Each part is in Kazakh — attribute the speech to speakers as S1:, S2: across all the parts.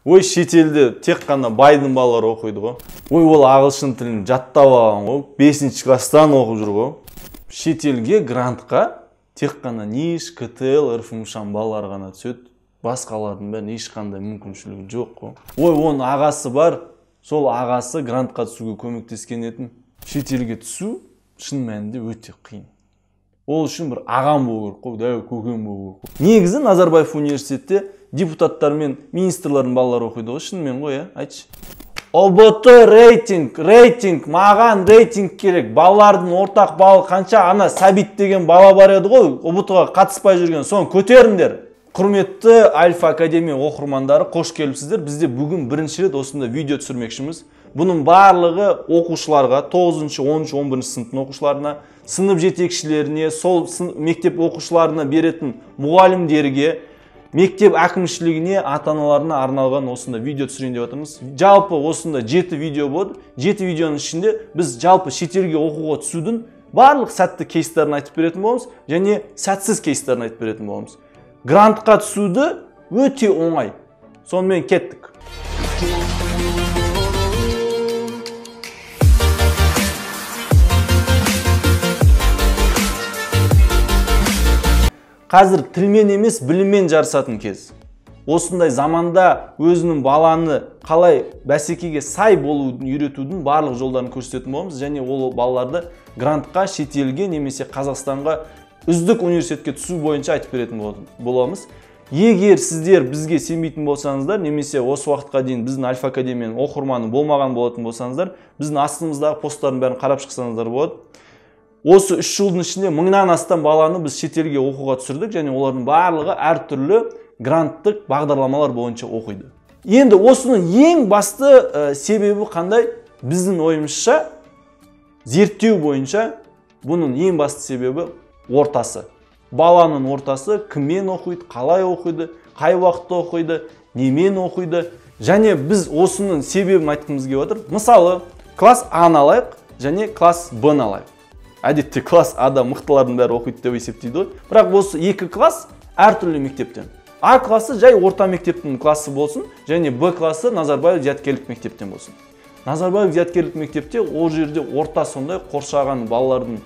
S1: Ой, шетелде тек қана байдың балалары оқиды ғой. Ой, ол ағылшын тілін жаттап алған ғой, 5-ші класстан оқып жүр ғой. Шетелге грантқа тек қана НИШ, КТЛ, РФМШан балалар ғана түседі. Басқалардың бәрін ешқандай мүмкіншілігі жоқ қой. Ой, оның ағасы бар, сол ағасы грантқа түсуге көмектескен етін. Шетелге түсу шын мәнінде өте қиын. Ол үшін бір ағам болу керек қой, дәу көкем болу керек. Негізі Назарбаев университетте депутаттар мен министрлердің балалары оқиды ғой, шынымен ғой, айтшы. ОБТ рейтинг, маған рейтинг керек. Балалардың ортақ балы қанша? Ана Сәбит деген бала бар еді ғой, ОБТ-ға қатыспай жүрген, соны көтеріңдер. Құрметті Альфа Академия оқырмандары, қош келіпсіздер. Бізде бүгін бірінші рет осында видео түсірмекшіміз. Бұның барлығы оқушыларға, 9-шы, 10-шы, 11-шы сыныптың оқушыларына, сынып жетекшілеріне, сол мектеп оқушыларына беретін мұғалімдерге, мектеп әкімшілігіне, ата-аналарына арналған осында видео түсірейін деп жатырмыз. Жалпы осында 7 видео болды. 7 видеоның ішінде біз жалпы шетелге оқуға түсудің барлық сәтті кейстерін айтып беретін боламыз, және сәтсіз кейстерін айтып беретін боламыз. Грантқа түсуді өте оңай. Сонымен кеттік. Қазір тілмен емес, біліммен жарысатын кез. Осындай заманда өзінің баланы қалай бәсекеге сай болуын үйретудің барлық жолдарын көрсететін боламыз, және ол балаларды грантқа, шетелге немесе Қазақстанға үздік университетке түсу бойынша айтып беретін боламыз. Егер сіздер бізге сенбейтін болсаңыздар, немесе осы уақытқа дейін біздің Альфа Академияның оқырманы болмаған болатын болсаңыздар, біздің астымыздағы посттардың бәрін қарап шықсаңыздар болады. Осы 3 жылдың ішінде 1000-нан астам баланы біз шетелге оқуға түсірдік, және олардың барлығы әртүрлі гранттық бағдарламалар бойынша оқиды. Енді осының ең басты себебі қандай? Біздің ойымызша, зерттеу бойынша бұның ең басты себебі ортасы. Баланың ортасы кіммен оқиды, қалай оқиды, қай уақытта оқиды, немен оқиды. Және біз осының себебін айтқымыз келіп отыр. Мысалы, класс А-ны алайық, және класс Б-ны алайық. Әдетте класс А-да мықтылардың бәрі оқиды деп есептейді ғой. Бірақ осы екі класс әртүрлі мектептен. А классы жай орта мектептің классы болсын, және Б классы Назарбаев зияткерлік мектептен болсын. Назарбаев зияткерлік мектепте ол жерде орта сондай қоршаған балалардың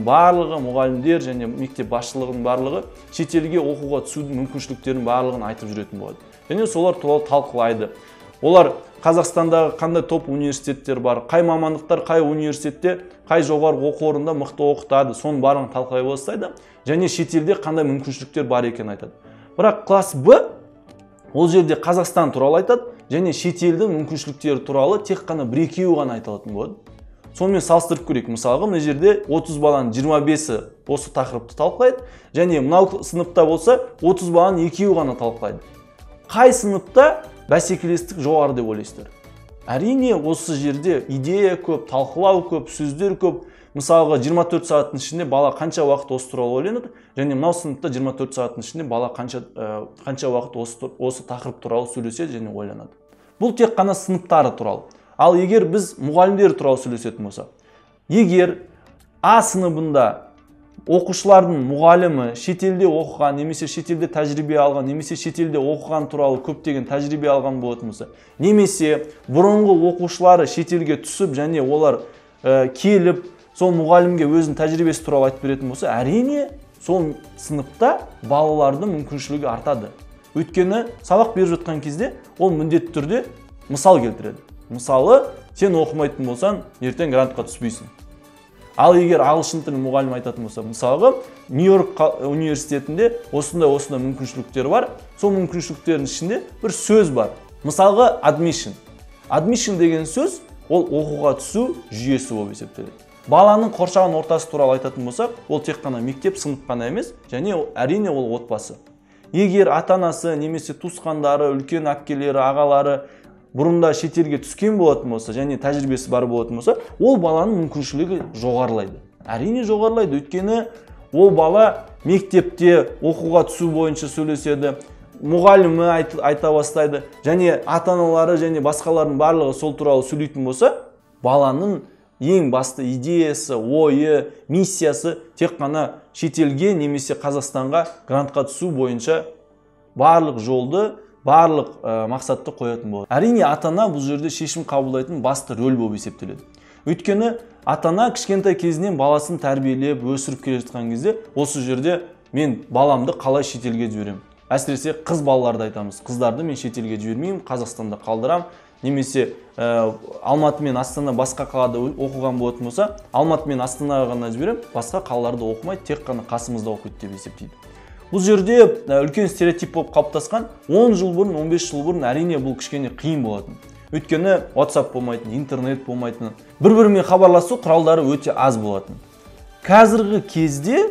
S1: барлығы, мұғалімдер және мектеп басшылығының барлығы шетелге оқуға түсудің мүмкіншіліктерін барлығын айтып жүретін болады. Және солар туралы талқылайды. Олар Қазақстандағы қандай топ университеттер бар, қай мамандықтар, қай университетте, қай жоғарғы оқу орнында мықты оқытады, соның барлығын талқылай бастайды, және шетелде қандай мүмкіншіліктер бар екенін айтады. Бірақ класс Б ол жерде Қазақстан туралы айтады, және шетелдің мүмкіншіліктері туралы тек қана 1-2 ғана айтылатын болады. Сонымен салыстырып көрейік. Мысалға, мына жерде 30 баланың 25-і осы тақырыпты талқылайды, және мынау сыныпта болса 30 баланың 2-і ғана талқылайды. Қай сыныпта бәсекелестік жоғары деп ойлайсыздар? Әрине, осы жерде идея көп, талқылау көп, сөздер көп. Мысалға, 24 сағаттың ішінде бала қанша уақыт осы туралы ойланады, және мынау сыныпта 24 сағаттың ішінде бала қанша уақыт осы тақырып туралы сөйлеседі және ойланады. Бұл тек қана сыныптары туралы. Ал егер біз мұғалімдер туралы сөйлесетін болсақ, егер А сыныбында оқушылардың мұғалімі шетелде оқыған, немесе шетелде тәжірибе алған, немесе шетелде оқыған туралы көптеген тәжірибе алған болатын болса, немесе бұрынғы оқушылары шетелге түсіп, және олар келіп, сол мұғалімге өзінің тәжірибесі туралы айтып беретін болса, әрине, сол сыныпта балалардың мүмкіншілігі артады. Өйткені сабақ беріп жатқан кезде ол міндетті түрде мысал келтіреді. Мысалы, сен оқымайтын болсаң, ертең грантқа түспейсің. Ал егер ағылшын тілін мұғалім айтатын болса, мысалға, Нью-Йорк университетінде осындай мүмкіншіліктер бар. Сол мүмкіншіліктердің ішінде бір сөз бар. Мысалға, admission. Admission деген сөз, ол оқуға түсу жүйесі болып есептеледі. Баланың қоршаған ортасы туралы айтатын болсақ, ол тек қана мектеп, сынып қана емес, және әрине ол отбасы. Егер ата-анасы, немесе туысқандары, үлкен әпкелері, ағалары бұрында шетелге түскен болатын болса, және тәжірибесі бар болатын болса, ол баланың мүмкіншілігі жоғарылайды. Әрине жоғарылайды, өйткені ол бала мектепте оқуға түсу бойынша сөйлеседі, мұғалімі айта бастайды, және ата-аналары және басқалардың барлығы сол туралы сөйлейтін болса, баланың ең басты идеясы, ойы, миссиясы тек қана шетелге немесе Қазақстанға грантқа түсу бойынша барлық жолды барлық мақсатты қоятын болады. Әрине ата-ана бұл жерде шешім қабылдайтын басты рөл болып есептеледі. Өйткені ата-ана кішкентай кезінен баласын тәрбиелеп, өсіріп келе жатқан кезде осы жерде мен баламды қалай шетелге жіберемін. Әсіресе қыз балаларды айтамыз. Қыздарды мен шетелге жібермеймін, Қазақстанда қалдырам. Немесе Алматы мен Астана басқа қалада оқыған болатын болса, Алматы мен Астанаға ғана жіберем, басқа қалаларда оқымайды, тек қана қасымызда оқиды деп есептейді. Бұл жерде үлкен стереотип болып қалыптасқан. 10 жыл бұрын, 15 жыл бұрын әрине бұл кішкене қиын болатын. Өйткені WhatsApp болмайтын, интернет болмайтын, бір-бірімен хабарласу құралдары өте аз болатын. Қазіргі кезде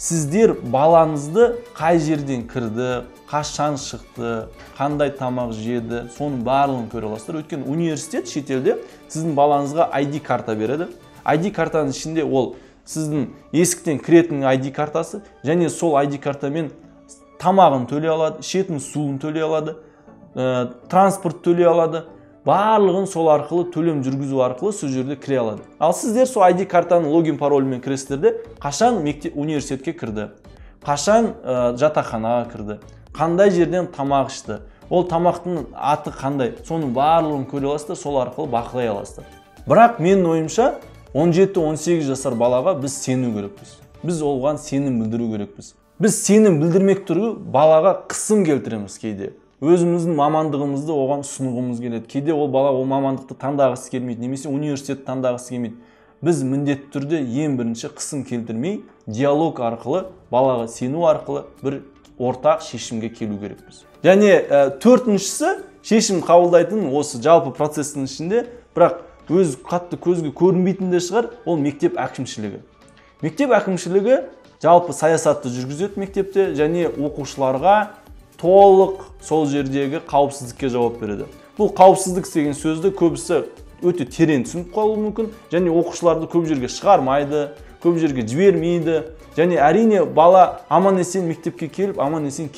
S1: сіздер балаңызды қай жерден кірді, қашан шықты, қандай тамақ жеді, соның барлығын көре аласыздар. Өйткені университет шетелде сіздің балаңызға ID карта береді. ID картаның ішінде ол сіздің есіктен кіретін ID картасы, және сол ID картамен тамағын төлей алады, ішетін суын төлей алады, транспорт төлей алады. Барлығын сол арқылы төлем жүргізу арқылы сол жерде кіре алады. Ал сіздер сол ID картаның логин паролімен кіресіздерде, қашан университетке кірді, қашан жатақханаға кірді, қандай жерден тамақ ішті, ол тамақтың аты қандай, соның барлығын көре аласыздар, сол арқылы бақылай аласыздар. Бірақ менің ойымша 17-18 жасар балаға біз сену керекпіз. Біз оған сенім білдіру керекпіз. Біз сенім білдірмек тұру балаға қысым келтіреміз кейде. Өзіміздің мамандығымызды оған ұсынғымыз келеді. Кейде ол бала ол мамандықты таңдағысы келмейді, немесе университет таңдағысы келмейді. Біз міндетті түрде ең бірінші қысым келтірмей, диалог арқылы, балаға сену арқылы бір ортақ шешімге келу керекпіз. Және төртіншісі, шешім қабылдайтын осы жалпы процестің ішінде, бірақ өз қатты көзге көрінбейтін де шығар, ол мектеп әкімшілігі. Мектеп әкімшілігі жалпы саясатты жүргізеді мектепте, және оқушыларға толық сол жердегі қауіпсіздікке жауап береді. Бұл қауіпсіздік деген сөзді көбісі өте терең түсініп қалуы мүмкін, және оқушыларды көп жерге шығармайды, көп жерге жібермейді, және әрине бала аман-есен мектепке келіп, аман-есен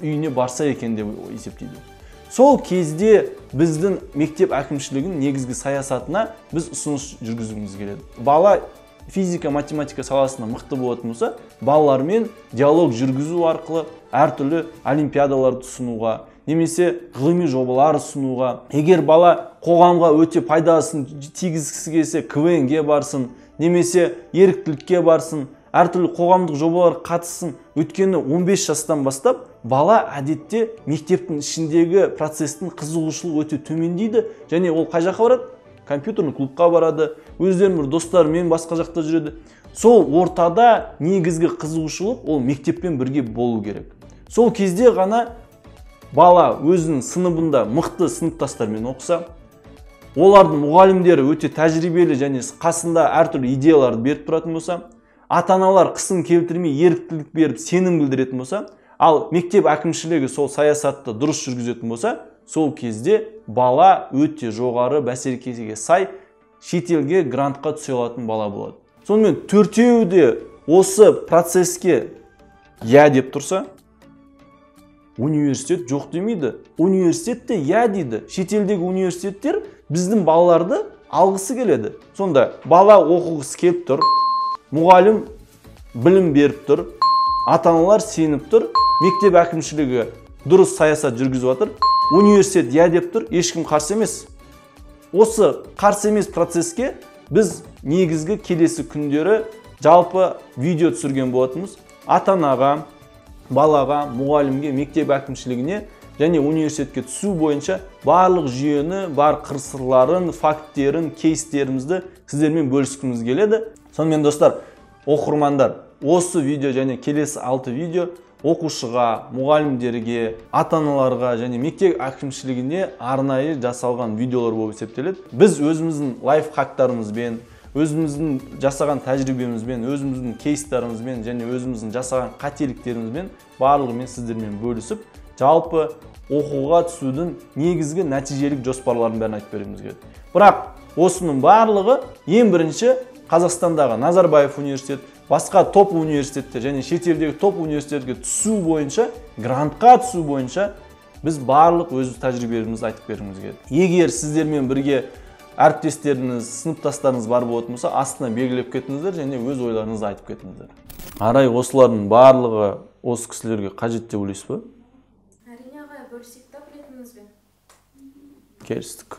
S1: үйіне барса екен деп есептейді. Сол кезде біздің мектеп әкімшілігінің негізгі саясатына біз ұсыныс жүргізуіміз келеді. Бала физика, математика саласында мықты болатын болса, балалармен диалог жүргізу арқылы әртүрлі олимпиадаларды ұсынуға, немесе ғылыми жобалар ұсынуға, егер бала қоғамға өте пайдасын тигізгісі келсе, КВН-ге барсын, немесе еріктілікке барсын, әртүрлі қоғамдық жобалар қатыссын. Өйткені 15 жастан бастап бала әдетте мектептің ішіндегі процестің қызығушылығы өте төмендейді, және ол қай жаққа барады? Компьютерный клубқа барады, өздерінің бір достарымен басқа жақта жүреді. Сол ортада негізгі қызығушылық ол мектеппен бірге болу керек. Сол кезде ғана бала өзінің сыныбында мықты сыныптастармен оқыса, олардың мұғалімдері өте тәжірибелі және қасында әртүрлі идеяларды беріп тұратын болса, ата-аналар қысым келтірмей еріктілік беріп сенім білдіретін болса, ал мектеп әкімшілігі сол саясатты дұрыс жүргізетін болса, сол кезде бала өте жоғары бәсекеге сай шетелге грантқа түсе алатын бала болады. Сонымен төртеуі де осы процеске я деп тұрса, университет жоқ демейді. Университет те я дейді. Шетелдегі университеттер біздің балаларды алғысы келеді. Сонда бала оқығысы келіп тұр, мұғалім білім беріп тұр, ата-аналар сеніп тұр, мектеп әкімшілігі дұрыс саясат жүргізіп жатыр, университет я деп тұр, ешкім қарсы емес. Осы қарсы емес процеске біз негізгі келесі күндері жалпы видео түсірген болатынбыз. Ата-анаға, балаға, мұғалімге, мектеп әкімшілігіне және университетке түсу бойынша барлық жүйені, бар қыр-сырларын, факттерін, кейстерімізді сіздермен бөліскіміз келеді. Сонымен достар, оқырмандар, осы видео және келесі 6 видео оқушыға, мұғалімдерге, ата-аналарға және мектеп әкімшілігіне арнайы жасалған видеолар болып есептеледі. Біз өзіміздің лайфхактарымызбен, өзіміздің жасаған тәжірибемізбен, өзіміздің кейстарымызбен және өзіміздің жасаған қателіктерімізбен барлығымен сіздермен бөлісіп, жалпы оқуға түсудің негізгі нәтижелік жоспарларын бәрін айтып бергіміз келеді. Бірақ осының барлығы ең бірінші Қазақстандағы Назарбаев университет, басқа топ университеттер және шетелдегі топ университетке түсу бойынша, грантқа түсу бойынша біз барлық өз тәжірибемізді айтып бергіміз келеді. Егер сіздермен бірге әріптестеріңіз, сыныптастарыңыз бар болатын болса, астына белгілеп кетіңіздер және өз ойларыңызды айтып кетіңіздер. Арай, осылардың барлығы осы кісілерге қажет деп ойлайсыз ба?
S2: Әрине ағай, бөлісейік та.
S1: Керістік.